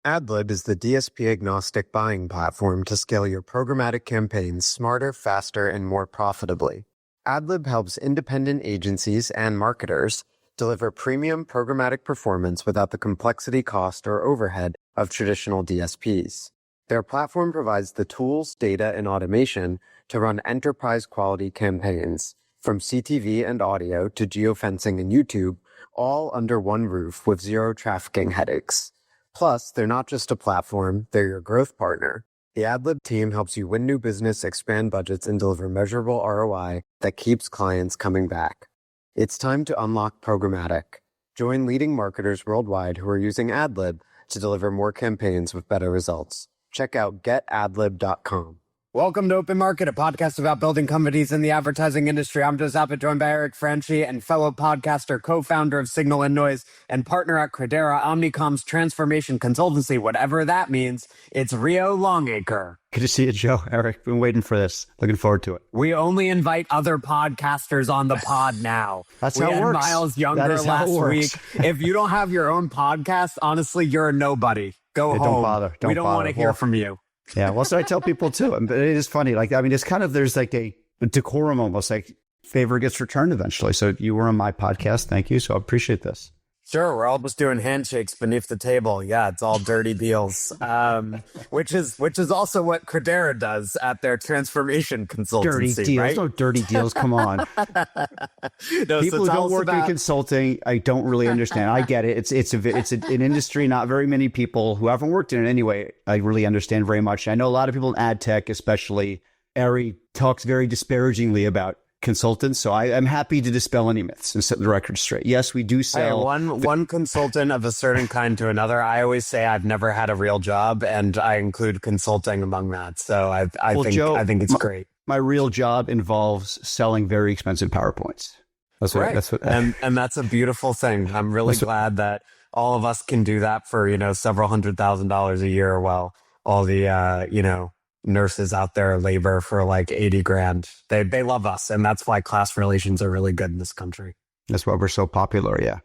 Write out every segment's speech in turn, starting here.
Adlib is the DSP-agnostic buying platform to scale your programmatic campaigns smarter, faster, and more profitably. Adlib helps independent agencies and marketers deliver premium programmatic performance without the complexity, cost, or overhead of traditional DSPs. Their platform provides the tools, data, and automation to run enterprise-quality campaigns, from CTV and audio to geofencing and YouTube, all under one roof with zero trafficking headaches. Plus, they're not just a platform, they're your growth partner. The Adlib team helps you win new business, expand budgets, and deliver measurable ROI that keeps clients coming back. It's time to unlock programmatic. Join leading marketers worldwide who are using Adlib to deliver more campaigns with better results. Check out getadlib.com. Welcome to Open Market, a podcast about building companies in the advertising industry. I'm Zappa, joined by Franchi and fellow podcaster, co-founder of Signal and Noise, and partner at Credera, Omnicom's transformation consultancy, whatever that means. It's Rio Longacre. Good to see you, Joe. Eric, been waiting for this. Looking forward to it. We only invite other podcasters on the pod now. That's how it works. Miles Younger last week. If you don't have your own podcast, honestly, you're a nobody. Go home. Don't bother. We don't want to hear from you. Yeah, well, so I tell people too, but it is funny. Like, I mean, it's kind of, there's like a decorum almost, like favor gets returned eventually. So you were on my podcast. Thank you. So I appreciate this. Sure. We're all just doing handshakes beneath the table. Yeah, it's all dirty deals, which is also what Credera does at their transformation consultancy. Dirty deals. Right? No dirty deals. Come on. No, people who don't work in consulting, I don't really understand. I get it. It's an industry, not very many people who haven't worked in it anyway, I really understand very much. I know a lot of people in ad tech, especially Ari, talks very disparagingly about consultants, so I'm happy to dispel any myths and set the record straight. Yes, we do sell one consultant of a certain kind to another. I always say I've never had a real job, and I include consulting among that. So I think it's great. My real job involves selling very expensive PowerPoints. That's what, right. That's what, and that's a beautiful thing. I'm really glad that all of us can do that for several $100,000 a year, while all the nurses out there labor for like 80 grand. They love us. And that's why class relations are really good in this country. That's why we're so popular. Yeah,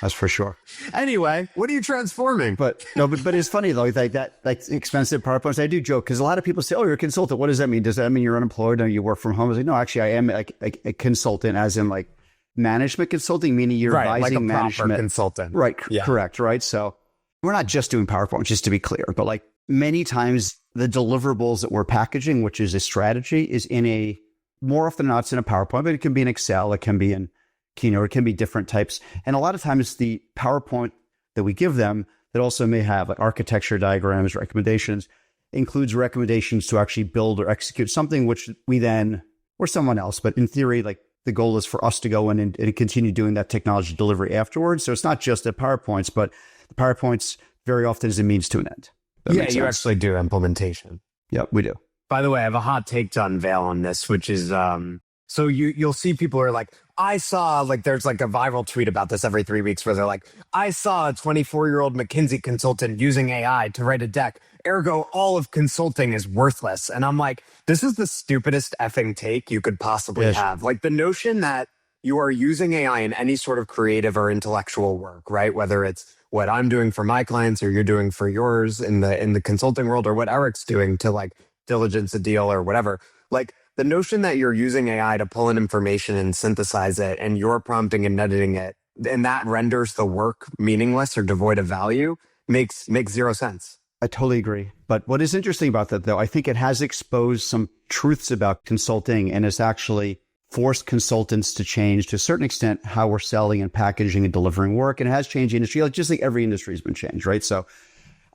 that's for sure. Anyway, what are you transforming? But it's funny though, that expensive PowerPoints. I do joke because a lot of people say, oh, you're a consultant. What does that mean? Does that mean you're unemployed or you work from home? I was like, no, actually I am like a consultant, as in like management consulting, meaning you're advising like a management. Proper consultant. Right. Yeah. Correct. Right. So we're not just doing PowerPoint, just to be clear, but like many times the deliverables that we're packaging, which is a strategy, is more often than not, it's in a PowerPoint, but it can be in Excel, it can be in Keynote, it can be different types. And a lot of times the PowerPoint that we give them that also may have like architecture diagrams, recommendations, includes recommendations to actually build or execute something which we then, or someone else, but in theory, like the goal is for us to go in and continue doing that technology delivery afterwards. So it's not just the PowerPoints, but the PowerPoints very often is a means to an end. Yeah, you actually do implementation. Yep, we do. By the way, I have a hot take to unveil on this, which is, so you'll see people who are like, I saw, like, there's like a viral tweet about this every 3 weeks where they're like, I saw a 24-year-old McKinsey consultant using AI to write a deck. Ergo, all of consulting is worthless. And I'm like, this is the stupidest effing take you could possibly have. Like the notion that you are using AI in any sort of creative or intellectual work, right? Whether it's what I'm doing for my clients or you're doing for yours in the consulting world, or what Eric's doing to like diligence a deal or whatever. Like the notion that you're using AI to pull in information and synthesize it and you're prompting and editing it, and that renders the work meaningless or devoid of value makes zero sense. I totally agree. But what is interesting about that, though, I think it has exposed some truths about consulting, and it's actually forced consultants to change to a certain extent how we're selling and packaging and delivering work. And it has changed the industry, just like every industry has been changed, right? So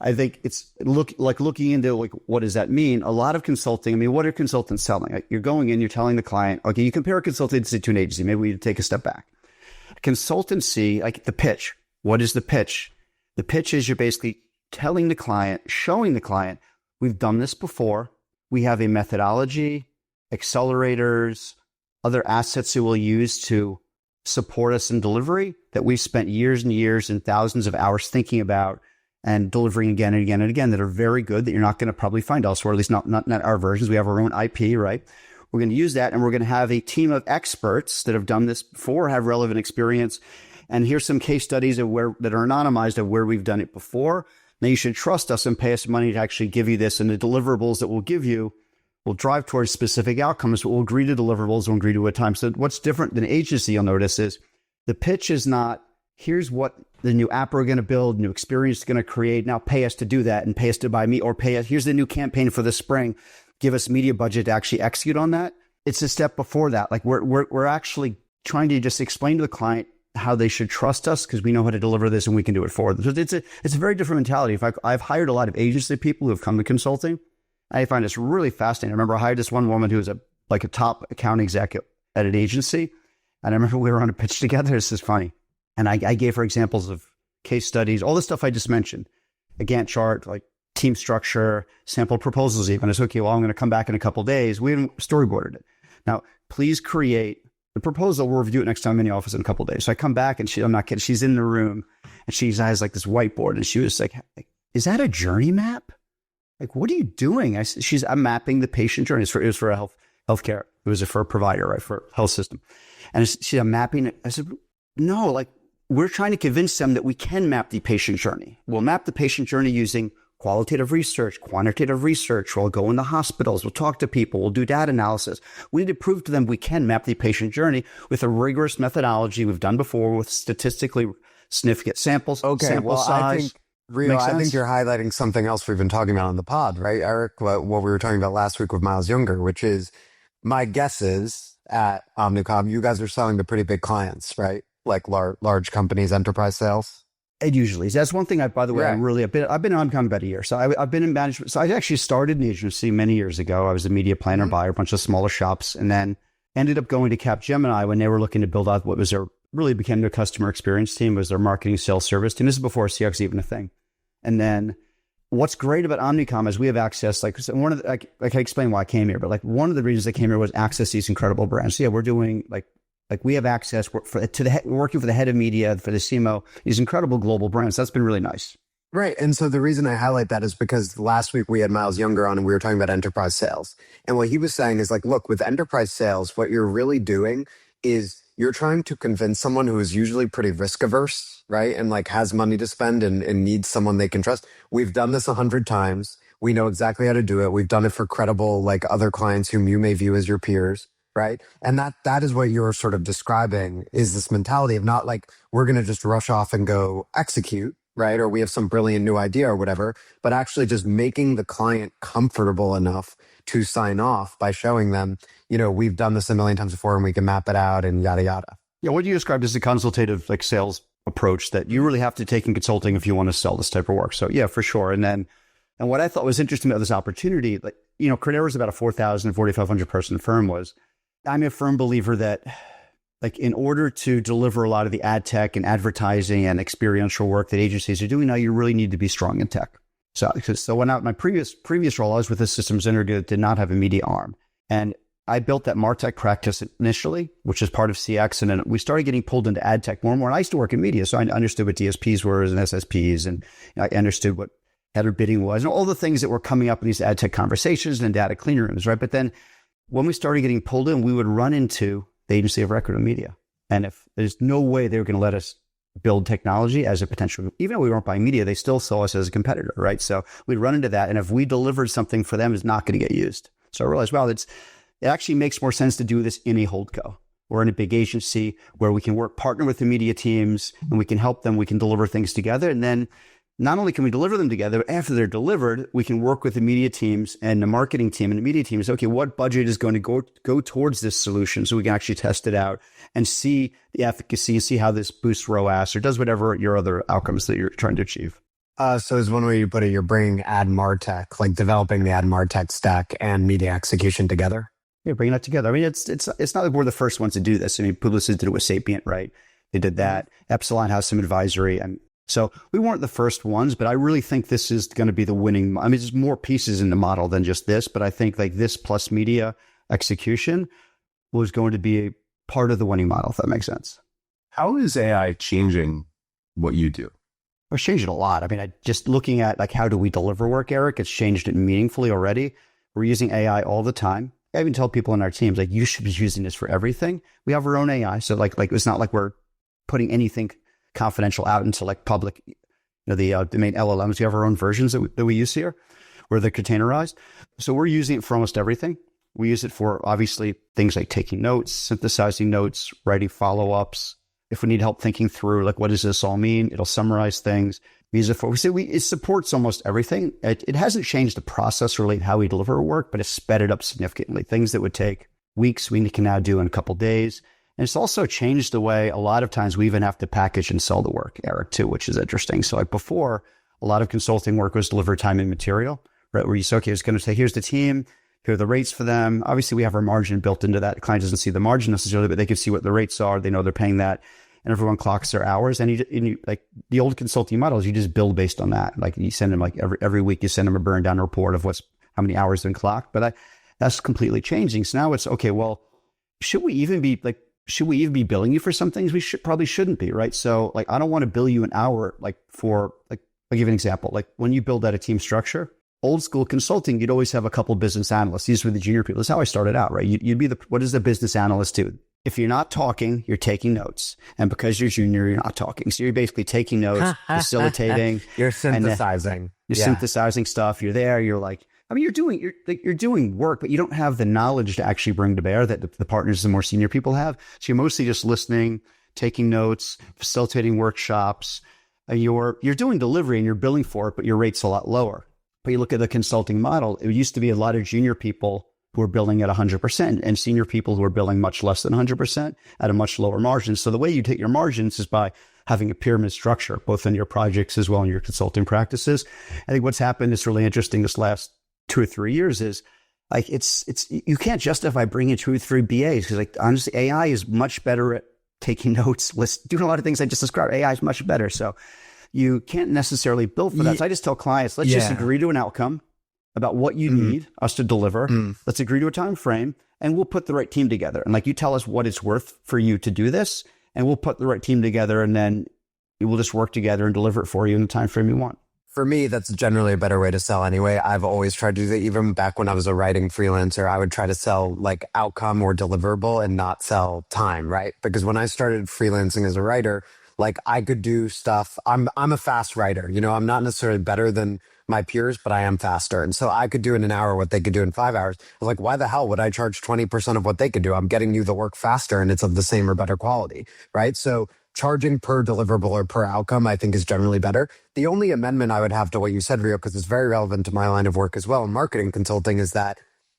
I think it's looking into like, what does that mean? A lot of consulting, I mean, what are consultants selling? Like, you're going in, you're telling the client, okay, you compare a consultancy to an agency. Maybe we take a step back. Consultancy, like the pitch. What is the pitch? The pitch is you're basically telling the client, showing the client, we've done this before. We have a methodology, accelerators, other assets that we'll use to support us in delivery that we've spent years and years and thousands of hours thinking about and delivering again and again and again, that are very good, that you're not going to probably find elsewhere, at least not our versions. We have our own IP, right? We're going to use that, and we're going to have a team of experts that have done this before, have relevant experience. And here's some case studies of that are anonymized of where we've done it before. Now you should trust us and pay us money to actually give you this. And the deliverables that we'll give you will drive towards specific outcomes. We'll agree to deliverables, we'll agree to a time. So what's different than agency, you'll notice, is the pitch is not, here's what the new app we're going to build, new experience going to create. Now pay us to do that and pay us to buy me, or pay us, here's the new campaign for the spring. Give us media budget to actually execute on that. It's a step before that. Like we're actually trying to just explain to the client how they should trust us because we know how to deliver this and we can do it for them. So it's a very different mentality. In fact, I've hired a lot of agency people who have come to consulting. I find this really fascinating. I remember I hired this one woman who was a top account executive at an agency. And I remember we were on a pitch together. This is funny. And I gave her examples of case studies, all the stuff I just mentioned, a Gantt chart, like team structure, sample proposals even. I said, okay, well, I'm going to come back in a couple of days. We haven't storyboarded it. Now, please create the proposal. We'll review it next time I'm in the office in a couple of days. So I come back and I'm not kidding. She's in the room and she has like this whiteboard and she was like, is that a journey map? Like, what are you doing? I'm mapping the patient journey. It was for a healthcare. It was for a provider, right? For a health system. And I'm mapping it. I said, no, like we're trying to convince them that we can map the patient journey. We'll map the patient journey using qualitative research, quantitative research. We'll go in the hospitals. We'll talk to people. We'll do data analysis. We need to prove to them we can map the patient journey with a rigorous methodology we've done before with statistically significant samples, sample size. Rio, I think you're highlighting something else we've been talking about on the pod, right, Eric? What we were talking about last week with Miles Younger, which is my guess is at Omnicom, you guys are selling to pretty big clients, right? Like large companies, enterprise sales. It usually is. That's one thing. By the way, I've been in Omnicom about a year. So I've been in management. So I actually started an agency many years ago. I was a media planner, buyer, a bunch of smaller shops, and then ended up going to Capgemini when they were looking to build out what was really became their customer experience team, was their marketing sales service team. This is before CX was even a thing. And then what's great about Omnicom is we have access, like one of the, I can explain why I came here, but like one of the reasons I came here was access these incredible brands. So yeah, we're doing like we have access we're working for the head of media, for the CMO, these incredible global brands. That's been really nice. Right. And so the reason I highlight that is because last week we had Miles Younger on and we were talking about enterprise sales. And what he was saying is like, look, with enterprise sales, what you're really doing is you're trying to convince someone who is usually pretty risk averse, right? And like has money to spend and needs someone they can trust. We've done this 100 times. We know exactly how to do it. We've done it for credible, like other clients whom you may view as your peers, right? And that is what you're sort of describing, is this mentality of not like, we're going to just rush off and go execute, right? Or we have some brilliant new idea or whatever, but actually just making the client comfortable enough to sign off by showing them, we've done this a million times before and we can map it out and yada, yada. Yeah. What you described as a consultative like sales approach that you really have to take in consulting if you want to sell this type of work. So yeah, for sure. And what I thought was interesting about this opportunity, like, Credera is about a 4,000, 4,500 person firm. I'm a firm believer that like in order to deliver a lot of the ad tech and advertising and experiential work that agencies are doing now, you really need to be strong in tech. So when my previous role, I was with a systems integrator that did not have a media arm. And I built that MarTech practice initially, which is part of CX. And then we started getting pulled into ad tech more and more. And I used to work in media, so I understood what DSPs were and SSPs. And I understood what header bidding was and all the things that were coming up in these ad tech conversations and data clean rooms, right? But then when we started getting pulled in, we would run into the agency of record of media. And if there's no way they were going to let us build technology as a potential, even though we weren't buying media, they still saw us as a competitor, right? So we'd run into that. And if we delivered something for them, it's not going to get used. So I realized, wow, it actually makes more sense to do this in a holdco or in a big agency where we can partner with the media teams and we can help them, we can deliver things together. And then not only can we deliver them together, but after they're delivered, we can work with the media teams and the marketing team and the media teams. Okay, what budget is going to go towards this solution so we can actually test it out and see the efficacy, see how this boosts ROAS or does whatever your other outcomes that you're trying to achieve. So is one way you put it, you're bringing ad martech, like developing the ad martech stack and media execution together? Yeah, bringing that together. I mean, it's not like we're the first ones to do this. I mean, Publicis did it with Sapient, right? They did that. Epsilon has some advisory. And so we weren't the first ones, but I really think this is going to be the winning. I mean, there's more pieces in the model than just this, but I think like this plus media execution was going to be a part of the winning model, if that makes sense. How is AI changing what you do? It's changed it a lot. I mean, just looking at like, how do we deliver work, Eric? It's changed it meaningfully already. We're using AI all the time. I even tell people in our teams, like, you should be using this for everything. We have our own AI. So like it's not like we're putting anything confidential out into like public. the main LLMs. We have our own versions that we use here, where they're containerized. So we're using it for almost everything. We use it for obviously things like taking notes, synthesizing notes, writing follow-ups. If we need help thinking through, like, what does this all mean? It'll summarize things. We use it for, it supports almost everything. It hasn't changed the process or how we deliver our work, but it's sped it up significantly. Things that would take weeks, we can now do in a couple of days. And it's also changed the way a lot of times we even have to package and sell the work, Eric, too, which is interesting. So like before, a lot of consulting work was delivered time and material, right? Where you say, okay, it's going to say, here's the team, here are the rates for them. Obviously, we have our margin built into that. The client doesn't see the margin necessarily, but they can see what the rates are. They know they're paying that. And everyone clocks their hours. And you like the old consulting models, you just build based on that. Like you send them like every week, you send them a burn down report of how many hours have been clocked. But that's completely changing. So now it's, okay, well, should we even be billing you for some things? We probably shouldn't be, right? So like, I don't want to bill you an hour, I'll give you an example. Like when you build out a team structure, old school consulting, you'd always have a couple business analysts. These were the junior people. That's how I started out, right? You'd be what does the business analyst do? If you're not talking, you're taking notes. And because you're junior, you're not talking. So you're basically taking notes, facilitating. You're synthesizing. You're synthesizing stuff. You're there. You're like, I mean, you're doing work, but you don't have the knowledge to actually bring to bear that the partners, the more senior people have. So you're mostly just listening, taking notes, facilitating workshops. You're doing delivery and you're billing for it, but your rate's a lot lower. But you look at the consulting model, it used to be a lot of junior people who are billing at 100% and senior people who are billing much less than 100% at a much lower margin. So the way you take your margins is by having a pyramid structure, both in your projects as well in your consulting practices. I think what's happened is really interesting this last 2 or 3 years is like, you can't justify bringing 2 or 3 BAs because like honestly, AI is much better at taking notes, doing a lot of things I just described. AI is much better. So you can't necessarily bill for that. So I just tell clients, let's just agree to an outcome about what you need us to deliver. Let's agree to a time frame and we'll put the right team together. And like you tell us what it's worth for you to do this and we'll put the right team together and then we'll just work together and deliver it for you in the time frame you want. For me, that's generally a better way to sell anyway. I've always tried to do that. Even back when I was a writing freelancer, I would try to sell like outcome or deliverable and not sell time, right? Because when I started freelancing as a writer, like I could do stuff. I'm a fast writer. I'm not necessarily better than my peers, but I am faster. And so I could do in an hour what they could do in 5 hours. I was like, why the hell would I charge 20% of what they could do? I'm getting you the work faster and it's of the same or better quality, right? So charging per deliverable or per outcome, I think is generally better. The only amendment I would have to what you said, Rio, because it's very relevant to my line of work as well in marketing consulting, is that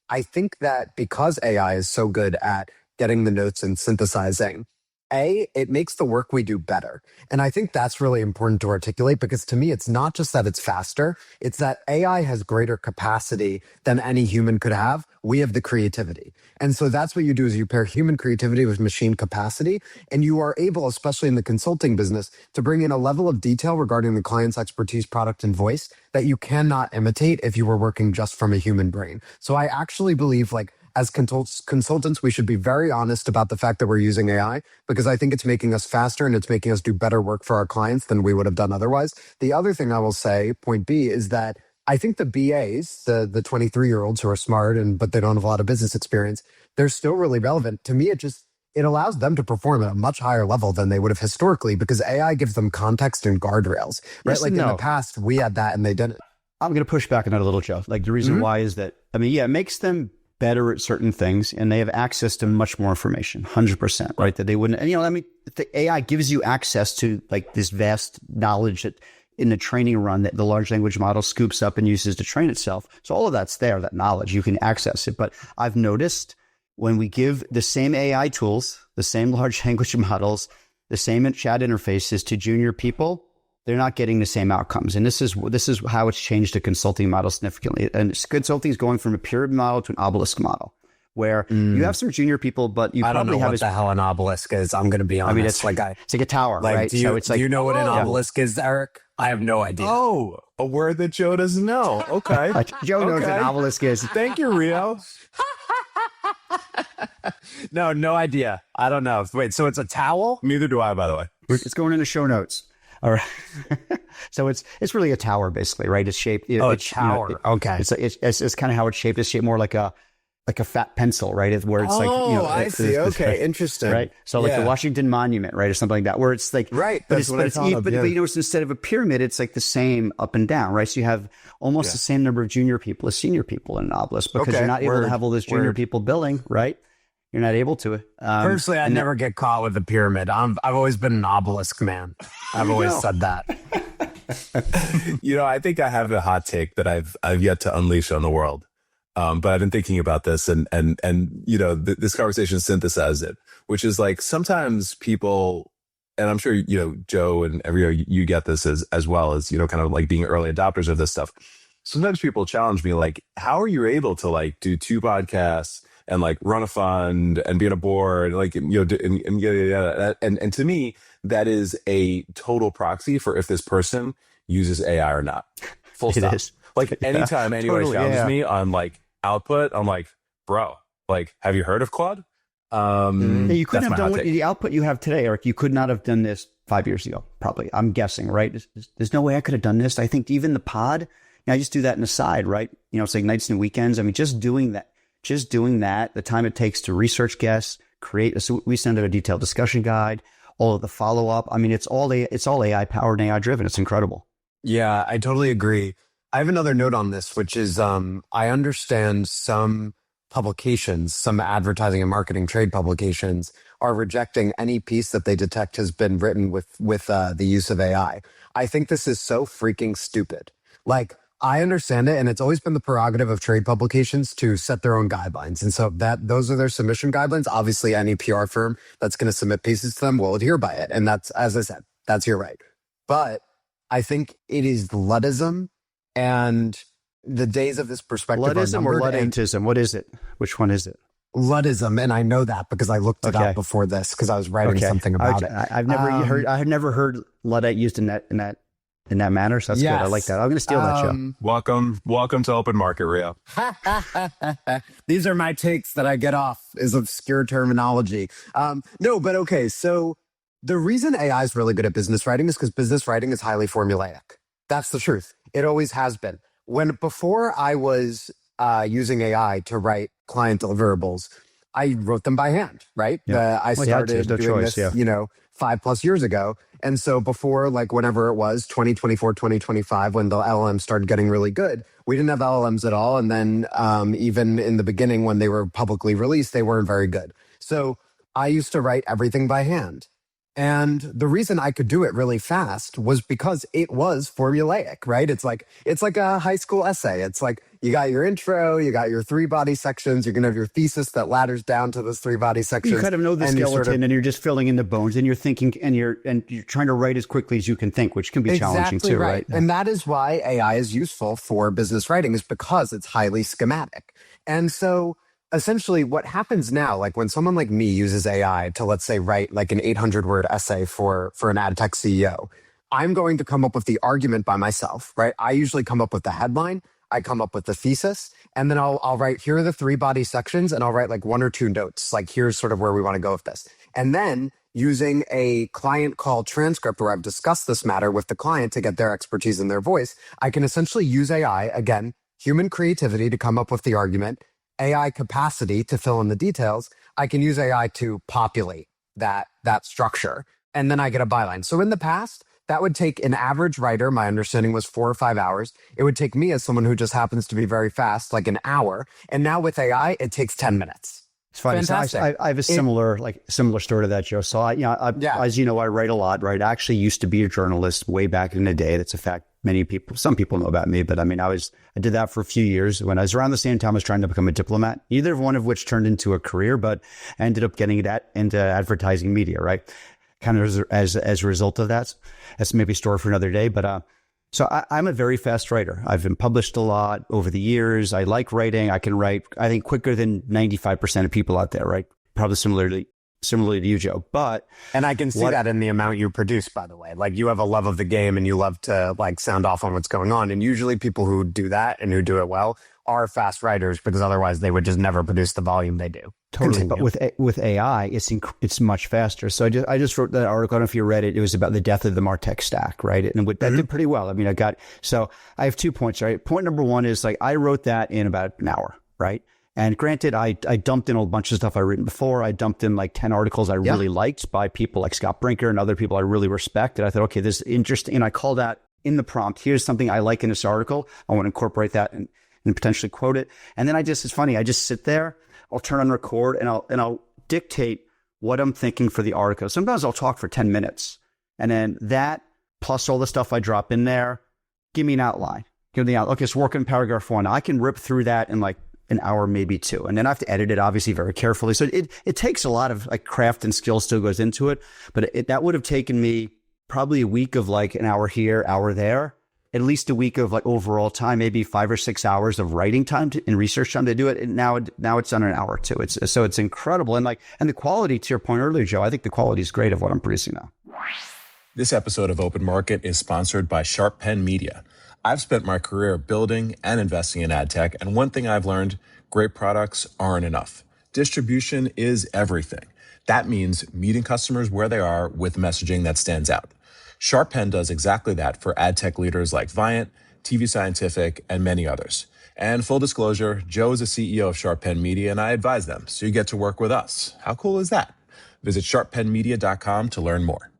I think that because AI is so good at getting the notes and synthesizing, it makes the work we do better. And I think that's really important to articulate because to me, it's not just that it's faster, it's that AI has greater capacity than any human could have. We have the creativity. And so that's what you do is you pair human creativity with machine capacity. And you are able, especially in the consulting business, to bring in a level of detail regarding the client's expertise, product, and voice that you cannot imitate if you were working just from a human brain. So I actually believe as consultants, we should be very honest about the fact that we're using AI because I think it's making us faster and it's making us do better work for our clients than we would have done otherwise. The other thing I will say, point B, is that I think the BAs, the 23-year-olds who are smart but they don't have a lot of business experience, they're still really relevant. To me, it allows them to perform at a much higher level than they would have historically because AI gives them context and guardrails, right? Yes, like in the past, we had that and they didn't. I'm going to push back on that a little, Joe. Like the reason why is that, it makes them better at certain things and they have access to much more information, 100%, right? That they wouldn't, the AI gives you access to like this vast knowledge that in the training run that the large language model scoops up and uses to train itself. So all of that's there, that knowledge, you can access it. But I've noticed when we give the same AI tools, the same large language models, the same chat interfaces to junior people, they're not getting the same outcomes. And this is how it's changed the consulting model significantly. And consulting is going from a pyramid model to an obelisk model, where you have some junior people, but you probably have... I don't know what the hell an obelisk is. I'm going to be honest. It's like a tower, right? Do you know what an obelisk is, Eric? I have no idea. Oh, a word that Joe doesn't know. Okay. Joe knows what an obelisk is. Thank you, Rio. No idea. I don't know. Wait, so it's a towel? Neither do I, by the way. It's going in the show notes. All right. So it's really a tower, basically, right? It's shaped. A tower. Okay. It's kind of how it's shaped. It's shaped more like like a fat pencil, right? Where it's like, you know, I see. Okay, interesting. Right. So like the Washington Monument, right, or something like that, where it's like, right. But That's it's, what but I it's, thought of, but you notice instead of a pyramid, it's like the same up and down, right? So you have almost the same number of junior people as senior people in an obelisk because you're not able to have all those junior people billing, right? You're not able to. Personally, I'd never get caught with a pyramid. I've always been an obelisk man. I've always said that. I think I have a hot take that I've yet to unleash on the world. But I've been thinking about this and this conversation synthesized it, which is like sometimes people, and I'm sure, Joe and every you get this as well as, kind of like being early adopters of this stuff. Sometimes people challenge me like, how are you able to like do 2 podcasts and like run a fund and be on a board, like, and to me, that is a total proxy for if this person uses AI or not. Full stop. It is. Like anytime anybody challenges me on like output, I'm like, bro, like, have you heard of Claude? You couldn't have done the output you have today, Eric. You could not have done this 5 years ago, probably. I'm guessing, right? There's no way I could have done this. I think even the pod, I just do that in the side, right? It's like nights and weekends. I mean, just doing that, the time it takes to research guests, so we send out a detailed discussion guide, all of the follow up. I mean, it's all AI powered and AI driven. It's incredible. Yeah, I totally agree. I have another note on this, which is I understand some publications, some advertising and marketing trade publications are rejecting any piece that they detect has been written with the use of AI. I think this is so freaking stupid. Like, I understand it, and it's always been the prerogative of trade publications to set their own guidelines. And so those are their submission guidelines. Obviously, any PR firm that's going to submit pieces to them will adhere by it. And that's, as I said, that's your right. But I think it is Luddism, and the days of this perspective Luddism are or Luddentism? What is it? Which one is it? Luddism, and I know that because I looked it up before this because I was writing something about it. I've never heard Luddite used in that manner, so that's good. I like that. I'm going to steal that show. Welcome to Open Market, Rio. These are my takes that I get off is obscure terminology. No, but okay. So the reason AI is really good at business writing is because business writing is highly formulaic. That's the truth. It always has been. Before I was using AI to write client deliverables, I wrote them by hand, right? Yeah. I started doing this, 5+ years ago. And so before, like whenever it was 2024, 2025, when the LLM started getting really good, we didn't have LLMs at all. And then even in the beginning, when they were publicly released, they weren't very good. So I used to write everything by hand. And the reason I could do it really fast was because it was formulaic, right? It's like a high school essay. It's like you got your intro, you got your 3 body sections, you're going to have your thesis that ladders down to those 3 body sections. You kind of know the skeleton and you're just filling in the bones and you're thinking and you're trying to write as quickly as you can think, which can be challenging too, right? And that is why AI is useful for business writing, is because it's highly schematic. And so essentially what happens now, like when someone like me uses AI to, let's say, write like an 800-word essay for an Adtech CEO, I'm going to come up with the argument by myself, right? I usually come up with the headline, I come up with the thesis, and then I'll write, here are the 3 body sections, and I'll write like 1 or 2 notes, like here's sort of where we want to go with this. And then using a client call transcript where I've discussed this matter with the client to get their expertise and their voice, I can essentially use AI, again, human creativity to come up with the argument, AI capacity to fill in the details. I can use AI to populate that structure, and then I get a byline. So in the past, that would take an average writer, my understanding was 4 or 5 hours. It would take me, as someone who just happens to be very fast, like an hour. And now with AI, it takes 10 minutes. It's funny. So I have a similar story to that, Joe. So as you know, I write a lot, right? I actually used to be a journalist way back in the day. That's a fact. Some people know about me, but I mean, I did that for a few years when I was around the same time I was trying to become a diplomat, either one of which turned into a career, but I ended up getting it into advertising media, right? Kind of as a result of that. That's maybe a story for another day, but so I'm a very fast writer. I've been published a lot over the years. I like writing. I can write, I think, quicker than 95% of people out there, right? Probably similarly to you, Joe. And I can see that in the amount you produce, by the way. Like, you have a love of the game and you love to like sound off on what's going on. And usually people who do that and who do it well are fast writers, because otherwise they would just never produce the volume they do. Totally. Continue. But with AI, it's much faster. So I just wrote that article. I don't know if you read it. It was about the death of the MarTech stack, right? And that did pretty well. I mean, I have 2 points, right? Point number one is like, I wrote that in about an hour, right? And granted, I dumped in a bunch of stuff I'd written before. I dumped in like 10 articles I really liked by people like Scott Brinker and other people I really respect. And I thought, okay, this is interesting. And I call that in the prompt, here's something I like in this article. I want to incorporate that and potentially quote it. And then it's funny. I just sit there, I'll turn on record and I'll dictate what I'm thinking for the article. Sometimes I'll talk for 10 minutes and then that plus all the stuff I drop in there, give me an outline. Give me the outline. Okay, so work in paragraph 1. I can rip through that in like an hour, maybe 2. And then I have to edit it obviously very carefully. So it takes a lot of like craft and skill still goes into it. But that would have taken me probably a week of like an hour here, hour there, at least a week of like overall time, maybe 5 or 6 hours of writing time and research time to do it. And now it's done an hour or 2. It's incredible. And the quality, to your point earlier, Joe, I think the quality is great of what I'm producing now. This episode of Open Market is sponsored by Sharp Pen Media. I've spent my career building and investing in ad tech, and one thing I've learned, great products aren't enough. Distribution is everything. That means meeting customers where they are with messaging that stands out. Sharp Pen does exactly that for ad tech leaders like Viant, TV Scientific, and many others. And full disclosure, Joe is the CEO of Sharp Pen Media, and I advise them, so you get to work with us. How cool is that? Visit sharppenmedia.com to learn more.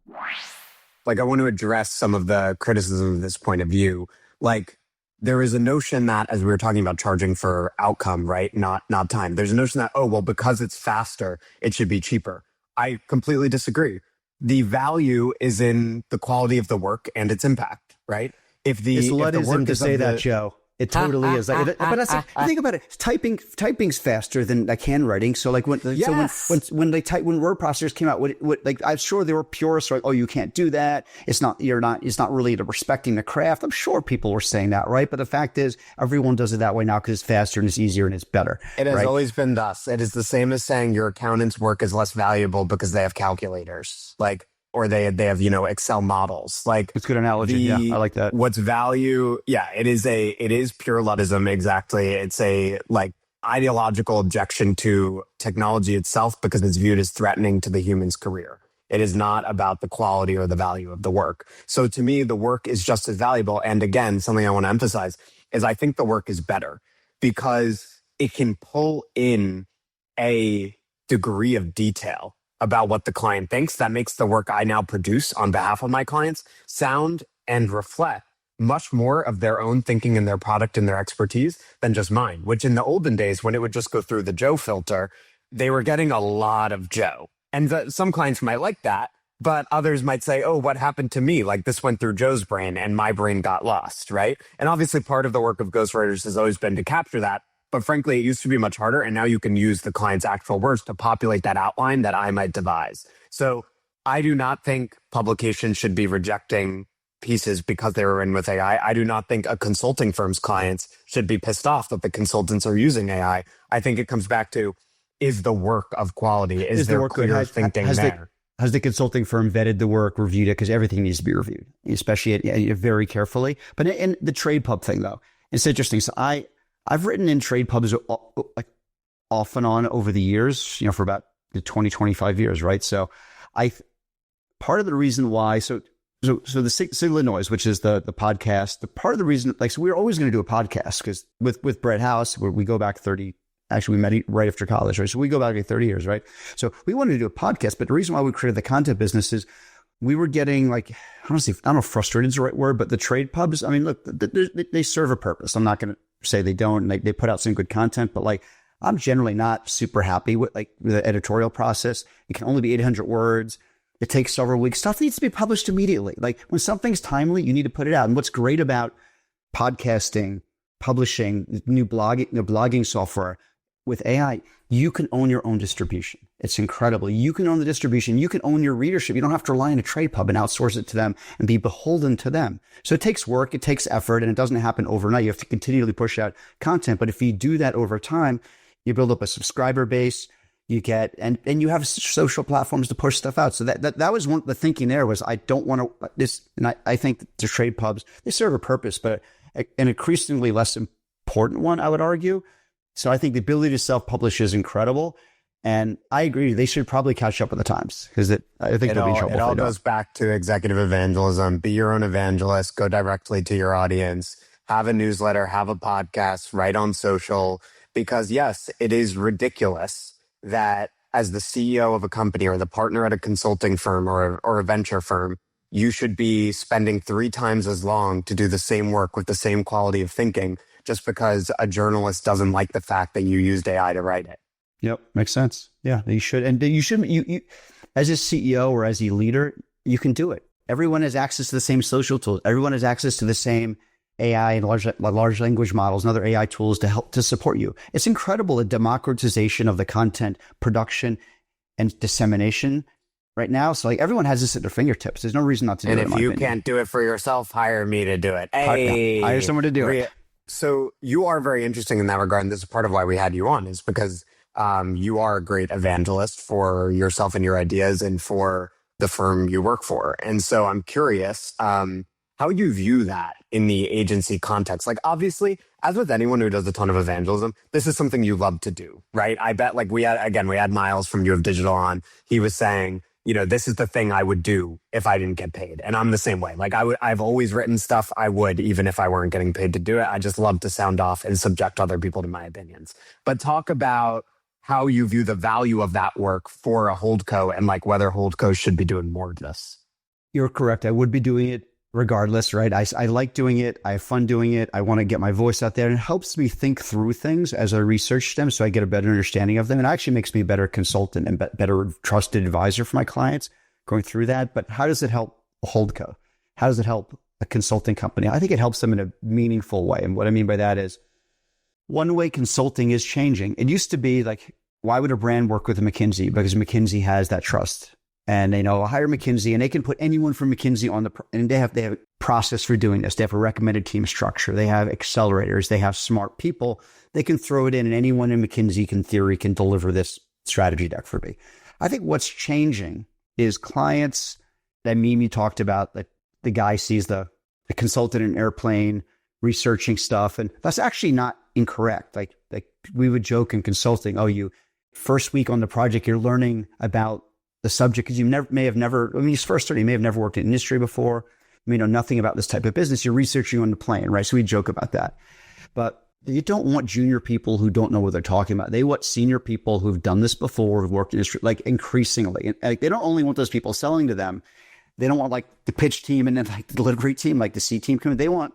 Like, I want to address some of the criticism of this point of view. Like, there is a notion that, as we were talking about charging for outcome, right? Not time. There's a notion that, oh, well, because it's faster, it should be cheaper. I completely disagree. The value is in the quality of the work and its impact, right? It's Luddism to say that, Joe. It totally is. But think about it. Typing's faster than like handwriting. So like when word processors came out, like I'm sure there were purists like, oh, you can't do that. It's not really respecting the craft. I'm sure people were saying that, right? But the fact is, everyone does it that way now because it's faster and it's easier and it's better. It has always been thus. It is the same as saying your accountant's work is less valuable because they have calculators. Like, or they have, Excel models. Like, it's a good analogy. I like that. What's value? Yeah, it is pure Luddism. Exactly. It's a like ideological objection to technology itself because it's viewed as threatening to the human's career. It is not about the quality or the value of the work. So to me, the work is just as valuable. And again, something I want to emphasize is I think the work is better because it can pull in a degree of detail about what the client thinks. That makes the work I now produce on behalf of my clients sound and reflect much more of their own thinking and their product and their expertise than just mine, which in the olden days, when it would just go through the Joe filter, they were getting a lot of Joe. And some clients might like that, but others might say, oh, what happened to me? Like this went through Joe's brain and my brain got lost, right? And obviously part of the work of ghostwriters has always been to capture that. But frankly, it used to be much harder. And now you can use the client's actual words to populate that outline that I might devise. So I do not think publications should be rejecting pieces because they were written with AI. I do not think a consulting firm's clients should be pissed off that the consultants are using AI. I think it comes back to, is the work of quality? Is there clear thinking there? Has the consulting firm vetted the work, reviewed it? Because everything needs to be reviewed, especially very carefully. But in the trade pub thing, though, it's interesting. So I've written in trade pubs like off and on over the years, for about 20, 25 years, right? So part of the reason why, so the Signal Noise, which is the podcast, the part of the reason, so we were always going to do a podcast because with Brett House, where we go back 30, actually we met right after college, right? So we go back like 30 years, right? So we wanted to do a podcast, but the reason why we created the content business is we were getting like, I don't know if frustrated is the right word, but the trade pubs, I mean, look, they serve a purpose. I'm not going to say they don't, and they put out some good content, but like, I'm generally not super happy with the editorial process. It can only be 800 words. It takes several weeks. Stuff needs to be published immediately. Like when something's timely, you need to put it out. And what's great about podcasting, publishing, new blogging software with AI, you can own your own distribution. It's incredible. You can own the distribution. You can own your readership. You don't have to rely on a trade pub and outsource it to them and be beholden to them. So it takes work, it takes effort, and it doesn't happen overnight. You have to continually push out content. But if you do that over time, you build up a subscriber base, you get, and you have social platforms to push stuff out. So that was the thinking there was, I don't want to this. And I think the trade pubs, they serve a purpose, but an increasingly less important one, I would argue. So I think the ability to self-publish is incredible. And I agree, they should probably catch up with the times because I think they'll be in trouble. It all goes back to executive evangelism. Be your own evangelist, go directly to your audience, have a newsletter, have a podcast, write on social, because yes, it is ridiculous that as the CEO of a company or the partner at a consulting firm or a venture firm, you should be spending 3 times as long to do the same work with the same quality of thinking just because a journalist doesn't like the fact that you used AI to write it. Yep. Makes sense. Yeah. You should. And you shouldn't, you as a CEO or as a leader, you can do it. Everyone has access to the same social tools. Everyone has access to the same AI and large language models and other AI tools to help to support you. It's incredible, the democratization of the content production and dissemination right now. So like everyone has this at their fingertips. There's no reason not to do it. And if you can't do it for yourself, hire me to do it. Hey, hire someone to do it. So you are very interesting in that regard. And this is part of why we had you on, is because you are a great evangelist for yourself and your ideas and for the firm you work for. And so I'm curious how you view that in the agency context. Like, obviously, as with anyone who does a ton of evangelism, this is something you love to do, right? I bet, like, we had Miles from U of Digital on. He was saying, this is the thing I would do if I didn't get paid. And I'm the same way. Like, I've always written stuff I would, even if I weren't getting paid to do it. I just love to sound off and subject other people to my opinions. But talk about how you view the value of that work for a holdco and like whether holdcos should be doing more of this. You're correct. I would be doing it regardless, right? I like doing it. I have fun doing it. I want to get my voice out there, and it helps me think through things as I research them so I get a better understanding of them. And it actually makes me a better consultant and better trusted advisor for my clients going through that. But how does it help a holdco? How does it help a consulting company? I think it helps them in a meaningful way. And what I mean by that is one-way consulting is changing. It used to be like, why would a brand work with a McKinsey? Because McKinsey has that trust. And they know, hire McKinsey, and they can put anyone from McKinsey on and they have a process for doing this. They have a recommended team structure. They have accelerators. They have smart people. They can throw it in, and anyone in McKinsey, in theory, can deliver this strategy deck for me. I think what's changing is clients that Mimi talked about, that the guy sees the consultant in an airplane researching stuff. And that's actually not incorrect. Like we would joke in consulting, you first week on the project, you're learning about the subject because you may have never worked in industry before. You may know nothing about this type of business. You're researching on the plane, right? So we joke about that. But you don't want junior people who don't know what they're talking about. They want senior people who've done this before, who've worked in industry, like increasingly. And like, they don't only want those people selling to them. They don't want like the pitch team and then like the delivery team, like the C team. They want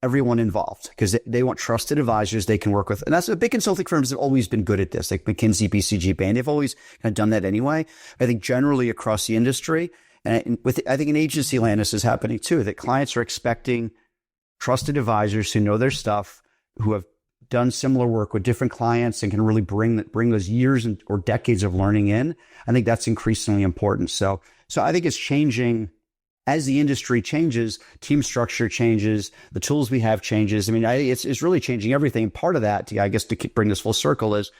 everyone involved because they want trusted advisors they can work with. And that's what big consulting firms have always been good at this, like McKinsey, BCG, Bain. They've always kind of done that anyway. I think generally across the industry, and I think in agency land, this is happening too, that clients are expecting trusted advisors who know their stuff, who have done similar work with different clients and can really bring those years or decades of learning in. I think that's increasingly important. So I think it's changing. As the industry changes, team structure changes, the tools we have changes. I mean, it's really changing everything. Part of that, I guess, to bring this full circle, is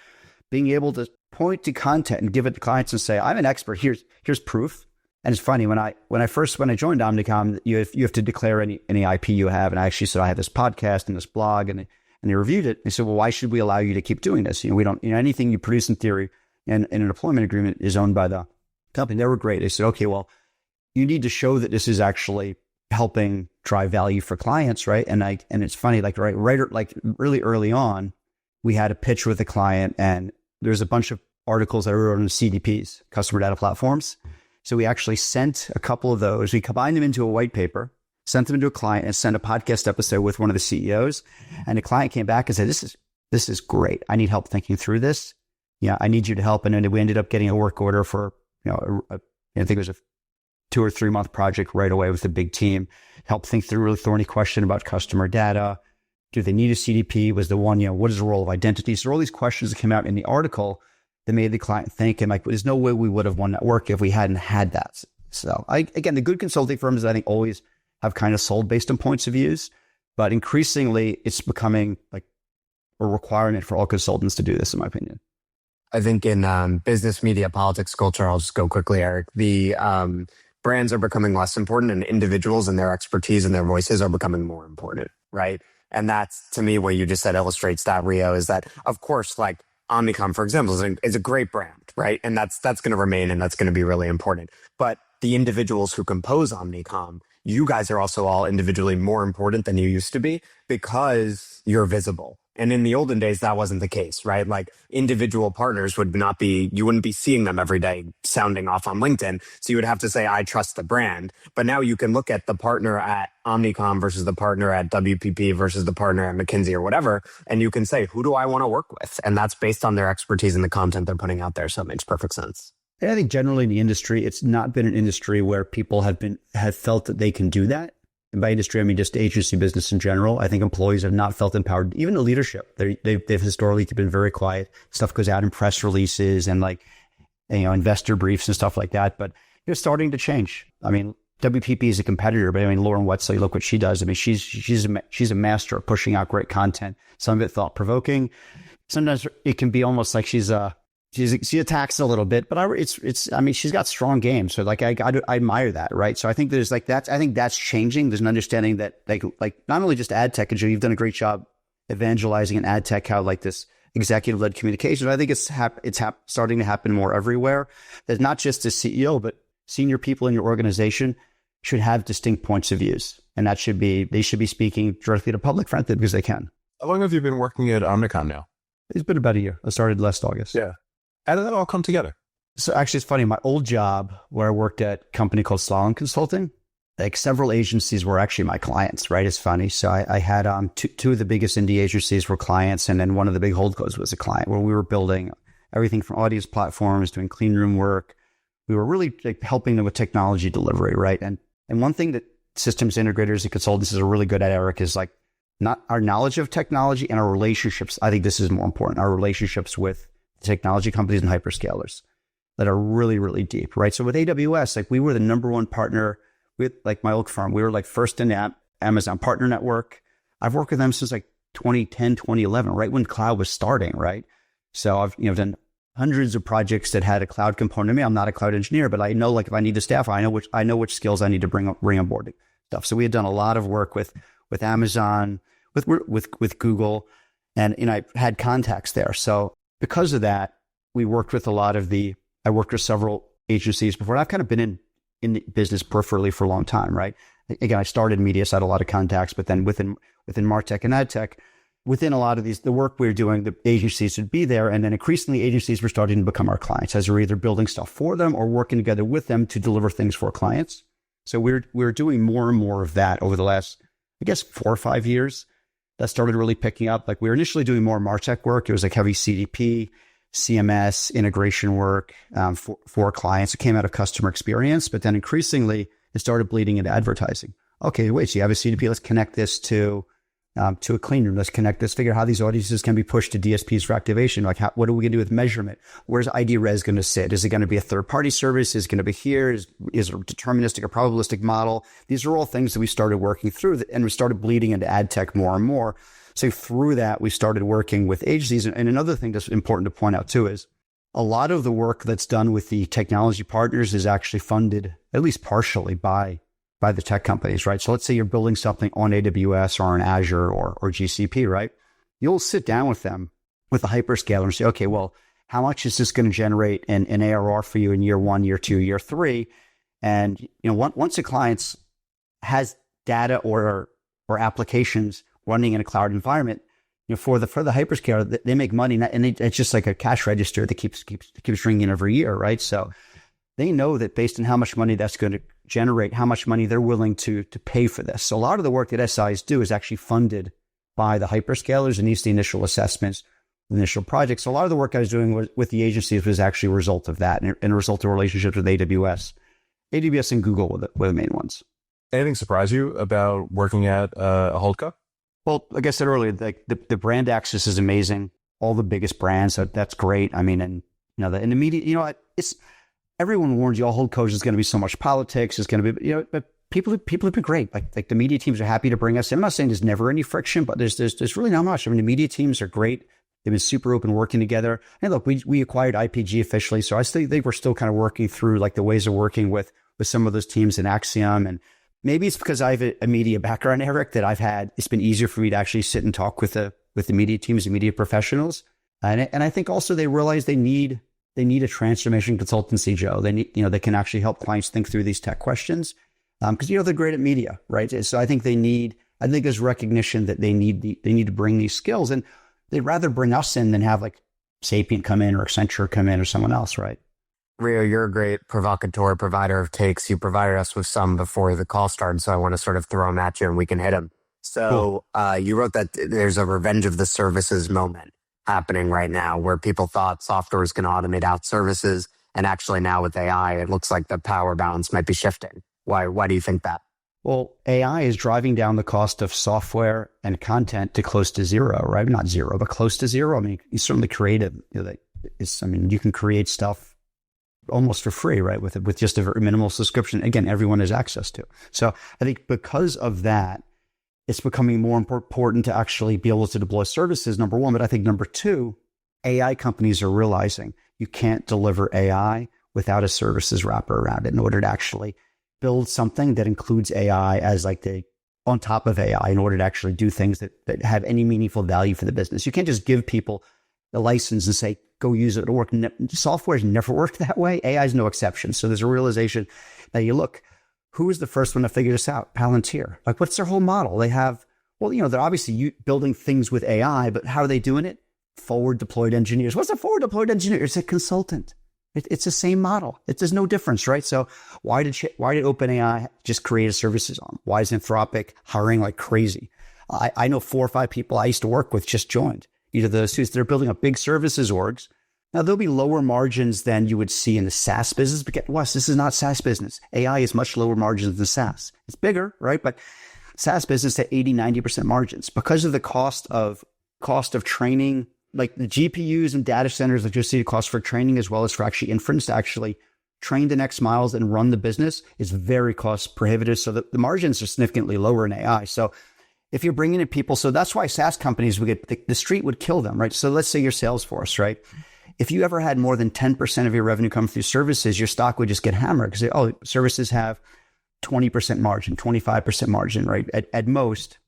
being able to point to content and give it to clients and say, "I'm an expert. Here's proof." And it's funny when I joined Omnicom, you have to declare any IP you have. And I actually said I had this podcast and this blog, and they reviewed it. They said, "Well, why should we allow you to keep doing this? We don't. Anything you produce in theory and in an employment agreement is owned by the company." They were great. They said, "Okay, well, you need to show that this is actually helping drive value for clients," right? And it's funny, like really early on, we had a pitch with a client, and there's a bunch of articles that I wrote on CDPs, customer data platforms. So we actually sent a couple of those. We combined them into a white paper, sent them to a client, and sent a podcast episode with one of the CEOs. And the client came back and said, "This is great. I need help thinking through this. Yeah, I need you to help." And then we ended up getting a work order for I think it was a 2 or 3 month project right away with a big team. Help think through a really thorny question about customer data. Do they need a CDP? Was the one, what is the role of identity? So all these questions that came out in the article that made the client think, and like, there's no way we would have won that work if we hadn't had that. So again, the good consulting firms, I think, always have kind of sold based on points of views, but increasingly it's becoming like a requirement for all consultants to do this, in my opinion. I think in business, media, politics, culture, I'll just go quickly, Eric, the brands are becoming less important, and individuals and their expertise and their voices are becoming more important, right? And that's, to me, what you just said illustrates that, Rio, is that, of course, like Omnicom, for example, is a great brand, right? And that's going to remain, and that's going to be really important. But the individuals who compose Omnicom, you guys are also all individually more important than you used to be because you're visible, And in the olden days, that wasn't the case, right? Like individual partners you wouldn't be seeing them every day sounding off on LinkedIn. So you would have to say, I trust the brand. But now you can look at the partner at Omnicom versus the partner at WPP versus the partner at McKinsey or whatever. And you can say, who do I want to work with? And that's based on their expertise and the content they're putting out there. So it makes perfect sense. And I think generally in the industry, it's not been an industry where people have felt that they can do that. And by industry, I mean just agency business in general. I think employees have not felt empowered. Even the leadership, they've historically been very quiet. Stuff goes out in press releases and investor briefs and stuff like that. But it's starting to change. I mean, WPP is a competitor, but I mean, Lauren Wetzel, look what she does. I mean, she's a master of pushing out great content. Some of it thought provoking. Sometimes it can be almost like she attacks a little bit, but I mean, she's got strong game. So I admire that. Right. So I think I think that's changing. There's an understanding that like not only just ad tech, and you've done a great job evangelizing in ad tech, how like this executive led communication. I think it's starting to happen more everywhere. That not just the CEO, but senior people in your organization should have distinct points of views. And they should be speaking directly to public, frankly, because they can. How long have you been working at Omnicom now? It's been about a year. I started last August. Yeah. How did that all come together? So actually, it's funny. My old job where I worked at a company called Slalom Consulting, like several agencies were actually my clients, right? It's funny. So I had two of the biggest indie agencies were clients, and then one of the big holdcos was a client where we were building everything from audience platforms, doing clean room work. We were really like helping them with technology delivery, right? And one thing that systems integrators and consultants are really good at, Eric, is like not our knowledge of technology and our relationships. I think this is more important. Our relationships with technology companies and hyperscalers that are really, really deep, right? So with AWS, like we were the number one partner with like my old firm. We were like first in the Amazon Partner Network. I've worked with them since like 2010, 2011, right when cloud was starting, right? So I've done hundreds of projects that had a cloud component to me. I'm not a cloud engineer, but I know like if I need to staff, I know which skills I need to bring on board stuff. So we had done a lot of work with Amazon, with Google, and I had contacts there. So because of that, I worked with several agencies before. I've kind of been in the business peripherally for a long time, right? Again, I started in media, so I had a lot of contacts, but then within MarTech and AdTech, within a lot of the work we were doing, the agencies would be there. And then increasingly agencies were starting to become our clients as we're either building stuff for them or working together with them to deliver things for clients. So we're doing more and more of that over the last, I guess, 4 or 5 years. That started really picking up. Like we were initially doing more MarTech work. It was like heavy CDP, CMS, integration work for clients. It came out of customer experience, but then increasingly it started bleeding into advertising. Okay, wait, so you have a CDP. Let's connect this to a clean room. Let's connect this, figure out how these audiences can be pushed to DSPs for activation. Like what are we going to do with measurement? Where's ID Res going to sit? Is it going to be a third-party service? Is it going to be here? Is it a deterministic or probabilistic model? These are all things that we started working through, and we started bleeding into ad tech more and more. So through that, we started working with agencies. And another thing that's important to point out too is a lot of the work that's done with the technology partners is actually funded, at least partially, by the tech companies, right? So let's say you're building something on AWS or on Azure or GCP, right? You'll sit down with them, with the hyperscaler, and say, okay, well, how much is this going to generate in ARR for you in year 1, year 2, year 3? And once a client has data or applications running in a cloud environment, for the hyperscaler, they make money, and it's just like a cash register that keeps ringing every year, right? So they know that based on how much money that's going to generate, how much money they're willing to pay for this. So a lot of the work that SIs do is actually funded by the hyperscalers, and these the initial assessments, the initial projects. So a lot of the work I was doing with the agencies was actually a result of that, and a result of relationships with AWS and Google were the main ones. Anything surprise you about working at a holdco? Well, like I said earlier, like the brand access is amazing. All the biggest brands, so that's great. I mean, and in the media, it's everyone warns you all holdcos is going to be so much politics. It's going to be, but people have been great. Like the media teams are happy to bring us in. I'm not saying there's never any friction, but there's really not much. I mean, the media teams are great. They've been super open working together. And look, we acquired IPG officially, so I still think we're still kind of working through like the ways of working with some of those teams in Axiom. And maybe it's because I have a media background, Eric, that it's been easier for me to actually sit and talk with the media teams and media professionals. And I think also they realize they need a transformation consultancy, Joe. They need, they can actually help clients think through these tech questions. Because, they're great at media, right? So I think there's recognition that they need to bring these skills. And they'd rather bring us in than have like Sapient come in or Accenture come in or someone else, right? Rio, you're a great provocateur, provider of takes. You provided us with some before the call started, so I want to sort of throw them at you and we can hit them. So you wrote that there's a revenge of the services moment happening right now where people thought software is going to automate out services. And actually now with AI, it looks like the power balance might be shifting. Why do you think that? Well, AI is driving down the cost of software and content to close to zero, right? Not zero, but close to zero. I mean, you certainly creative. You can create stuff almost for free, right? With just a very minimal subscription. Again, everyone has access to. So I think because of that, it's becoming more important to actually be able to deploy services, number one. But I think number two, AI companies are realizing you can't deliver AI without a services wrapper around it in order to actually build something that includes AI as like on top of AI in order to actually do things that have any meaningful value for the business. You can't just give people the license and say, go use it. It'll work. Software has never worked that way. AI is no exception. So there's a realization that you look, who was the first one to figure this out? Palantir. Like, what's their whole model? They have, they're obviously building things with AI, but how are they doing it? Forward deployed engineers. What's a forward deployed engineer? It's a consultant. It's the same model. There's no difference, right? So why did OpenAI just create a services arm? Why is Anthropic hiring like crazy? I know 4 or 5 people I used to work with just joined. Either the students, they're building up big services orgs. Now, there'll be lower margins than you would see in the SaaS business, but get Wes, this is not SaaS business. AI is much lower margins than SaaS. It's bigger, right? But SaaS business at 80, 90% margins because of the cost of training, like the GPUs and data centers, electricity costs for training, as well as for actually inference to actually train the next miles and run the business is very cost prohibitive. So the margins are significantly lower in AI. So if you're bringing in people, so that's why SaaS companies would get, the street would kill them, right? So let's say your Salesforce, right? If you ever had more than 10% of your revenue come through services, your stock would just get hammered because, services have 20% margin, 25% margin, right? At most,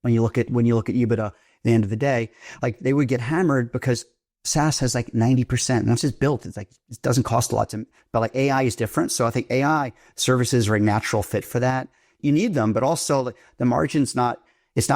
when you look at EBITDA at the end of the day, like they would get hammered because SaaS has like 90%. And that's just built. It's like, it doesn't cost a lot but like AI is different. So I think AI services are a natural fit for that. You need them, but also the margin's it's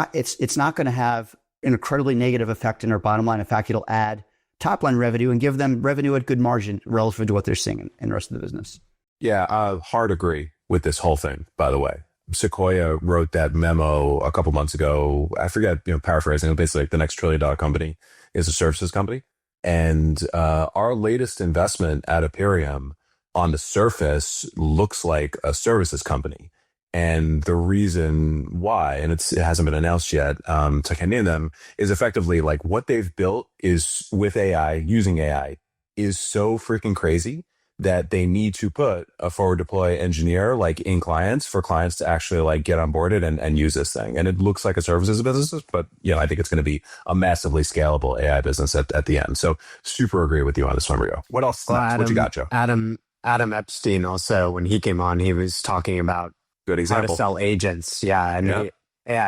not going to have an incredibly negative effect in our bottom line. In fact, it'll add top line revenue and give them revenue at good margin relative to what they're seeing in the rest of the business. Yeah, hard agree with this whole thing, by the way. Sequoia wrote that memo a couple months ago. I forget, paraphrasing, basically like the next $1 trillion company is a services company. And our latest investment at Imperium on the surface looks like a services company. And the reason why, and it hasn't been announced yet, so I can't name them, is effectively like what they've built is with AI, using AI, is so freaking crazy that they need to put a forward deploy engineer like in clients for clients to actually like get on board it and use this thing. And it looks like a services business, but I think it's going to be a massively scalable AI business at the end. So super agree with you on this one, Rio. What else? Well, What you got, Joe? Adam Epstein also, when he came on, he was talking about Good how example. to sell agents. Yeah. And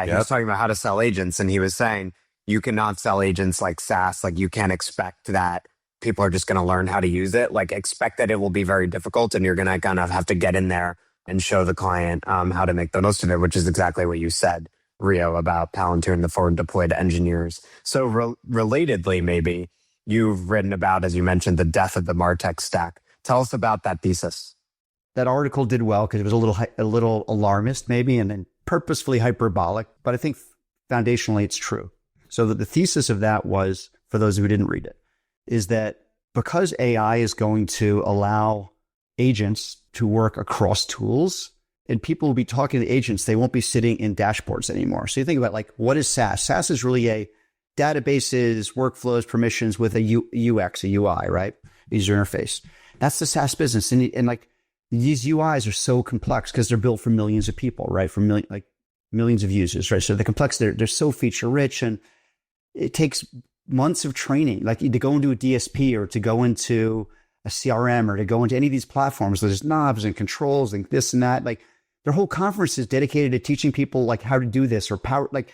he was talking about how to sell agents. And he was saying, you cannot sell agents like SaaS. Like you can't expect that people are just going to learn how to use it. Like expect that it will be very difficult and you're going to kind of have to get in there and show the client how to make the most of it, which is exactly what you said, Rio, about Palantir and the forward deployed engineers. So relatedly, maybe you've written about, as you mentioned, the death of the MarTech stack. Tell us about that thesis. That article did well because it was a little alarmist maybe and then purposefully hyperbolic, but I think foundationally it's true. So the thesis of that was, for those who didn't read it, is that because AI is going to allow agents to work across tools and people will be talking to the agents, they won't be sitting in dashboards anymore. So you think about like, what is SaaS? SaaS is really a databases, workflows, permissions with a UX, a UI, right? User interface. That's the SaaS business. And like, these UIs are so complex because they're built for millions of people, right? For millions of users, right? So the complex, they're so feature rich and it takes months of training, like to go into a DSP or to go into a CRM or to go into any of these platforms. There's knobs and controls and this and that. Like their whole conference is dedicated to teaching people like how to do this or power, like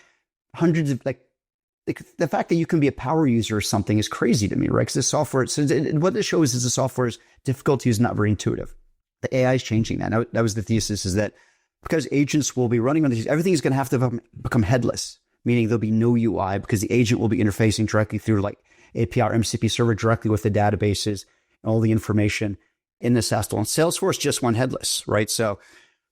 hundreds of like the fact that you can be a power user or something is crazy to me, right? Because the software, what this shows is the software is difficult to use, not very intuitive. The AI is changing that. That was the thesis, is that because agents will be running on these, everything is going to have to become headless, meaning there'll be no UI because the agent will be interfacing directly through like API or MCP server directly with the databases and all the information in the SaaS tool. And Salesforce just went headless, right? So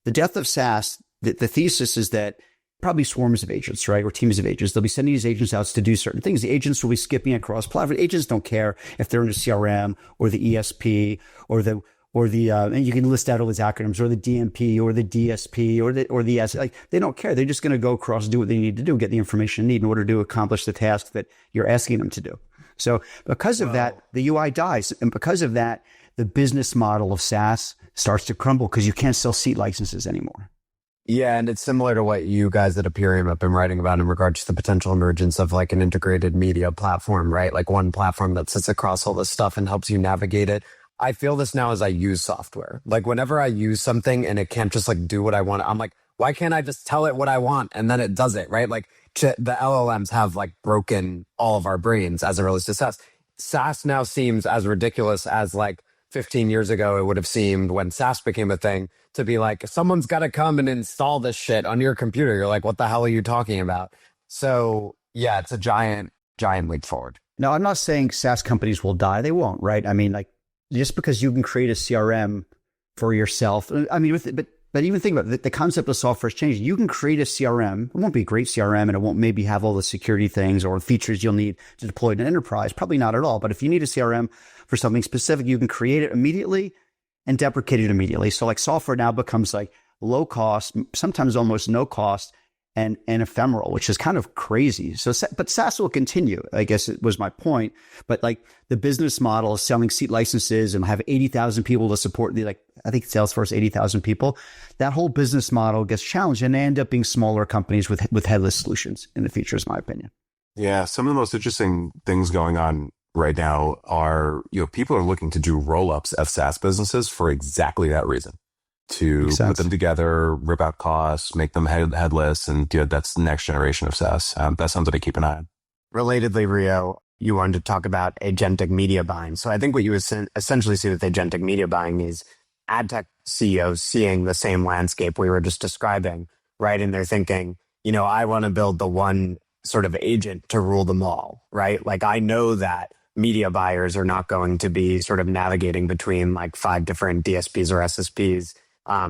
the death of SaaS, the thesis is that probably swarms of agents, right? Or teams of agents. They'll be sending these agents out to do certain things. The agents will be skipping across platform. Agents don't care if they're in the CRM or the ESP or the and you can list out all these acronyms, or the DMP or the DSP or the S. Like, they don't care. They're just going to go across and do what they need to do, get the information they need in order to accomplish the task that you're asking them to do. So because of that, the UI dies. And because of that, the business model of SaaS starts to crumble because you can't sell seat licenses anymore. Yeah, and it's similar to what you guys at Aperium have been writing about in regards to the potential emergence of like an integrated media platform, right? Like one platform that sits across all this stuff and helps you navigate it. I feel this now as I use software. Like whenever I use something and it can't just like do what I want, I'm like, why can't I just tell it what I want and then it does it, right? Like the LLMs have like broken all of our brains as it relates to SaaS. SaaS now seems as ridiculous as like 15 years ago it would have seemed when SaaS became a thing, to be like, someone's got to come and install this shit on your computer. You're like, what the hell are you talking about? So yeah, it's a giant leap forward. Now, I'm not saying SaaS companies will die. They won't, right? I mean, like, just because you can create a CRM for yourself, I mean, but even think about it, the concept of software is changing. You can create a CRM. It won't be a great CRM, and it won't maybe have all the security things or features you'll need to deploy in an enterprise. Probably not at all. But if you need a CRM for something specific, you can create it immediately and deprecate it immediately. So like software now becomes like low cost, sometimes almost no cost, and ephemeral, which is kind of crazy. So, but SaaS will continue, I guess it was my point. But like the business model of selling seat licenses and have 80,000 people to support I think Salesforce, 80,000 people, that whole business model gets challenged and they end up being smaller companies with headless solutions in the future, is my opinion. Yeah. Some of the most interesting things going on right now are, people are looking to do roll-ups of SaaS businesses for exactly that reason. To put them together, rip out costs, make them headless, and that's the next generation of SaaS. That's something to keep an eye on. Relatedly, Rio, you wanted to talk about agentic media buying. So I think what you essentially see with agentic media buying is Adtech CEOs seeing the same landscape we were just describing, right? And they're thinking, I want to build the one sort of agent to rule them all, right? Like I know that media buyers are not going to be sort of navigating between like 5 different DSPs or SSPs,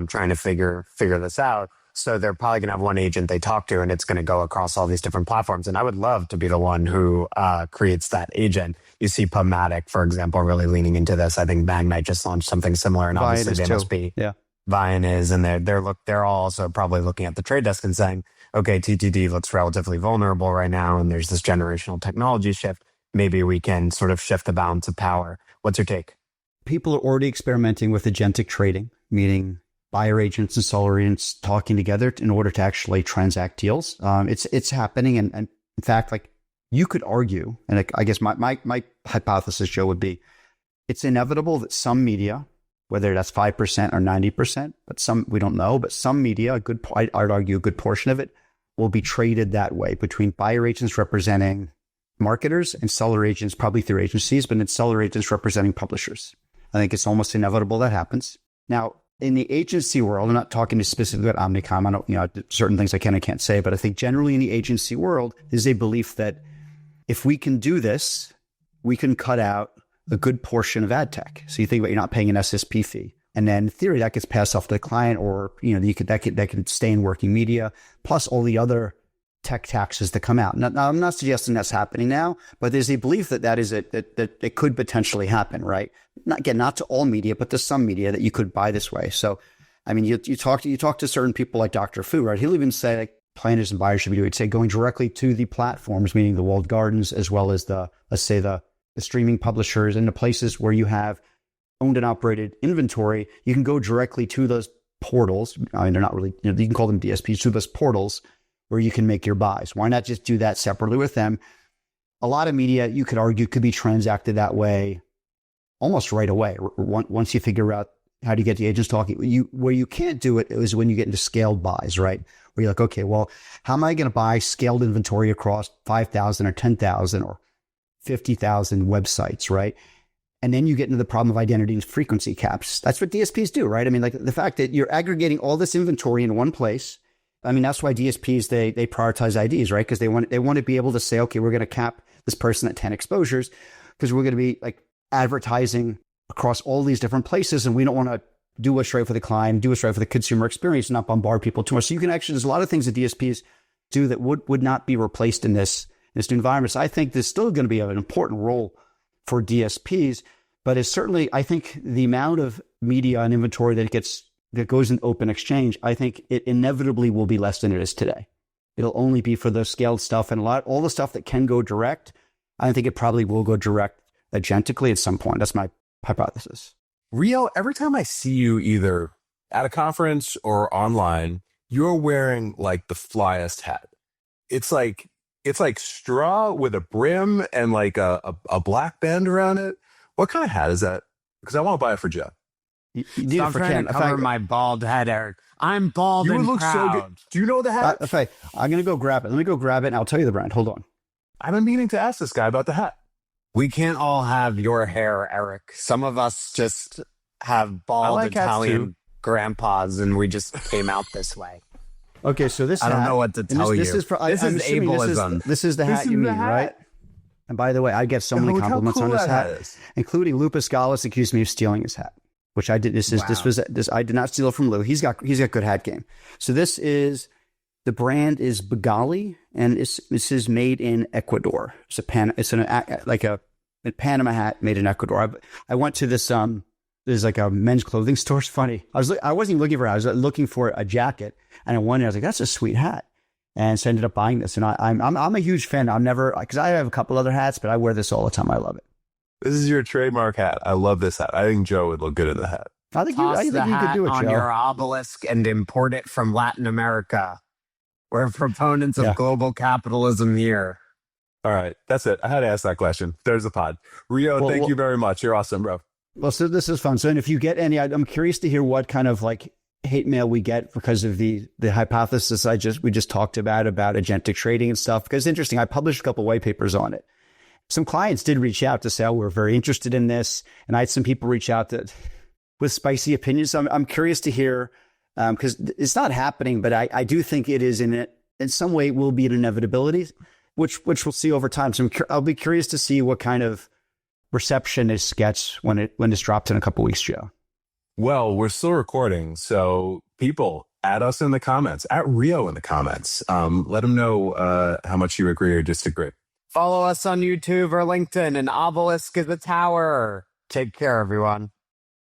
trying to figure this out. So they're probably going to have one agent they talk to, and it's going to go across all these different platforms. And I would love to be the one who creates that agent. You see PubMatic, for example, really leaning into this. I think Magnite just launched something similar, and obviously they must be. Yeah, Viant is, and they're also probably looking at the trade desk and saying, okay, TTD looks relatively vulnerable right now, and there's this generational technology shift. Maybe we can sort of shift the balance of power. What's your take? People are already experimenting with agentic trading, meaning buyer agents and seller agents talking together in order to actually transact deals. It's happening. And in fact, like you could argue, and I guess my hypothesis, Joe, would be it's inevitable that some media, whether that's 5% or 90%, but some, we don't know, but some media, I'd argue a good portion of it will be traded that way between buyer agents representing marketers and seller agents, probably through agencies, but then seller agents representing publishers. I think it's almost inevitable that happens. Now, in the agency world, I'm not talking specifically about Omnicom. I don't, certain things I can and can't say, but I think generally in the agency world, there's a belief that if we can do this, we can cut out a good portion of ad tech. So you think about you're not paying an SSP fee. And then in theory, that gets passed off to the client, or that could stay in working media, plus all the other tech taxes that come out. Now, I'm not suggesting that's happening now, but there's a belief that it could potentially happen, right? Not to all media, but to some media that you could buy this way. So, I mean, you talk to certain people like Dr. Fu, right? He'll even say like planners and buyers should be doing, say, going directly to the platforms, meaning the walled gardens, as well as the streaming publishers and the places where you have owned and operated inventory. You can go directly to those portals. I mean, they're not really, you can call them DSPs, to those portals where you can make your buys. Why not just do that separately with them? A lot of media, you could argue, could be transacted that way almost right away. Once you figure out how to get the agents talking, where you can't do it is when you get into scaled buys, right? Where you're like, okay, well, how am I going to buy scaled inventory across 5,000 or 10,000 or 50,000 websites, right? And then you get into the problem of identity and frequency caps. That's what DSPs do, right? I mean, like the fact that you're aggregating all this inventory in one place, I mean, that's why DSPs, they prioritize IDs, right? Because they want to be able to say, okay, we're going to cap this person at 10 exposures because we're going to be like advertising across all these different places. And we don't want to do what's right for the client, do what's right for the consumer experience, and not bombard people too much. So you can actually, there's a lot of things that DSPs do that would not be replaced in this new environment. So I think there's still going to be an important role for DSPs, but it's certainly, I think the amount of media and inventory that goes in open exchange, I think it inevitably will be less than it is today. It'll only be for the scaled stuff, and all the stuff that can go direct. I think it probably will go direct agentically at some point. That's my hypothesis. Rio, every time I see you either at a conference or online, you're wearing like the flyest hat. It's like straw with a brim and like a black band around it. What kind of hat is that? Because I want to buy it for Jeff. So I'm trying to cover my bald head, Eric. I'm bald and proud. So good. Do you know the hat? I'm going to go grab it. Let me go grab it and I'll tell you the brand. Hold on. I've been meaning to ask this guy about the hat. We can't all have your hair, Eric. Some of us just have bald Italian grandpas and we just came out this way. Okay, so this I don't know what to tell you. This is ableism. This is the hat you mean, right? And by the way, I get so many compliments on this hat, including Lupus Scallis accused me of stealing his hat, which I did. I did not steal it from Lou. He's got good hat game. So the brand is Begali, and this is made in Ecuador. It's a Panama hat made in Ecuador. I went to this there's like a men's clothing store. It's funny. I wasn't even looking for it. I was looking for a jacket, and I was like, that's a sweet hat. And so I ended up buying this. And I'm a huge fan. Because I have a couple other hats, but I wear this all the time. I love it. This is your trademark hat. I love this hat. I think Joe would look good in the hat. I think you could do it, on Joe. your obelisk and import it from Latin America. We're proponents of global capitalism here. All right. That's it. I had to ask that question. There's the pod. Rio, thank you very much. You're awesome, bro. Well, so this is fun. So if you get any, I'm curious to hear what kind of like hate mail we get because of the hypothesis we just talked about agentic trading and stuff. Because it's interesting. I published a couple white papers on it. Some clients did reach out to say, oh, we're very interested in this. And I had some people reach out with spicy opinions. So I'm curious to hear, because it's not happening, but I do think it is in some way will be an inevitability, which we'll see over time. So I'll be curious to see what kind of reception this gets when it's dropped in a couple weeks, Joe. Well, we're still recording, so people, add us in the comments, at Rio in the comments. Let them know how much you agree or disagree. Follow us on YouTube or LinkedIn, and Obelisk is a tower. Take care, everyone.